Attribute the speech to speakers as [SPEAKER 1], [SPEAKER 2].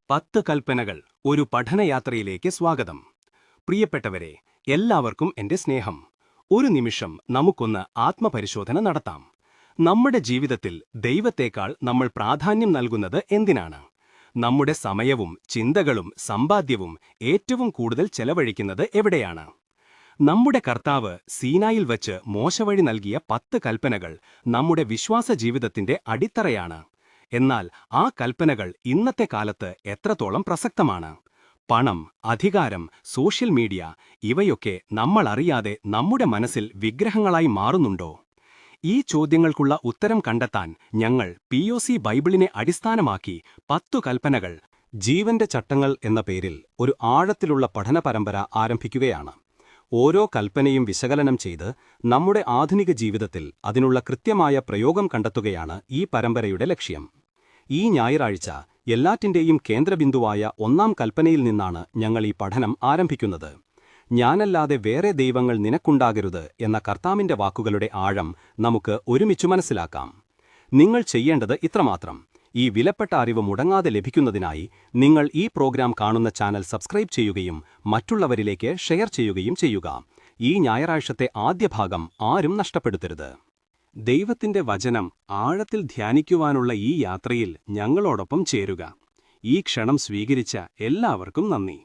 [SPEAKER 1] 10 കൽപ്പനകൾ ഒരു പഠനയാത്രയിലേക്ക് സ്വാഗതം. പ്രിയപ്പെട്ടവരെ, എല്ലാവർക്കും എന്റെ സ്നേഹം. ഒരു നിമിഷം നമുക്കൊന്ന് ആത്മപരിശോധന നടത്താം. നമ്മുടെ ജീവിതത്തിൽ ദൈവത്തേക്കാൾ നമ്മൾ പ്രാധാന്യം നൽകുന്നത് എന്തിനാണ്? നമ്മുടെ സമയവും ചിന്തകളും സമ്പാദ്യവും ഏറ്റവും കൂടുതൽ ചെലവഴിക്കുന്നത് എവിടെയാണ്? നമ്മുടെ കർത്താവ് സീനായിൽ വച്ച് മോശവഴി നൽകിയ 10 കൽപ്പനകൾ നമ്മുടെ വിശ്വാസ ജീവിതത്തിന്റെ അടിത്തറയാണ്. എന്നാൽ ആ കൽപ്പനകൾ ഇന്നത്തെ കാലത്ത് എത്രത്തോളം പ്രസക്തമാണ്? പണം, അധികാരം, സോഷ്യൽ മീഡിയ ഇവയൊക്കെ നമ്മളറിയാതെ നമ്മുടെ മനസ്സിൽ വിഗ്രഹങ്ങളായി മാറുന്നുണ്ടോ? ഈ ചോദ്യങ്ങൾക്കുള്ള ഉത്തരം കണ്ടെത്താൻ ഞങ്ങൾ POC ബൈബിളിനെ അടിസ്ഥാനമാക്കി 10 കൽപ്പനകൾ ജീവന്റെ ചട്ടങ്ങൾ എന്ന പേരിൽ ഒരു ആഴത്തിലുള്ള പഠന പരമ്പര ആരംഭിക്കുകയാണ്. ഓരോ കൽപ്പനയും വിശകലനം ചെയ്ത് നമ്മുടെ ആധുനിക ജീവിതത്തിൽ അതിനുള്ള കൃത്യമായ പ്രയോഗം കണ്ടെത്തുകയാണ് ഈ പരമ്പരയുടെ ലക്ഷ്യം. ഈ ഞായറാഴ്ച എല്ലാറ്റിന്റെയും കേന്ദ്രബിന്ദുവായ 1-ാം കൽപ്പനയിൽ നിന്നാണ് ഞങ്ങൾ ഈ പഠനം ആരംഭിക്കുന്നത്. ഞാനല്ലാതെ വേറെ ദൈവങ്ങൾ നിനക്കുണ്ടാകരുത് എന്ന കർത്താവിന്റെ വാക്കുകളുടെ ആഴം നമുക്ക് ഒരുമിച്ചു മനസ്സിലാക്കാം. നിങ്ങൾ ചെയ്യേണ്ടത് ഇത്രമാത്രം: ഈ വിലപ്പെട്ട അറിവ് മുടങ്ങാതെ ലഭിക്കുന്നതിനായി നിങ്ങൾ ഈ പ്രോഗ്രാം കാണുന്ന ചാനൽ സബ്സ്ക്രൈബ് ചെയ്യുകയും മറ്റുള്ളവരിലേക്ക് ഷെയർ ചെയ്യുകയും ചെയ്യുക. ഈ ഞായറാഴ്ചത്തെ ആദ്യ ഭാഗം ആരും നഷ്ടപ്പെടുത്തരുത്. ദൈവത്തിന്റെ വചനം ആഴത്തിൽ ധ്യാനിക്കുവാനുള്ള ഈ യാത്രയിൽ ഞങ്ങളോടൊപ്പം ചേരുക. ഈ ക്ഷണം സ്വീകരിച്ച എല്ലാവർക്കും നന്ദി.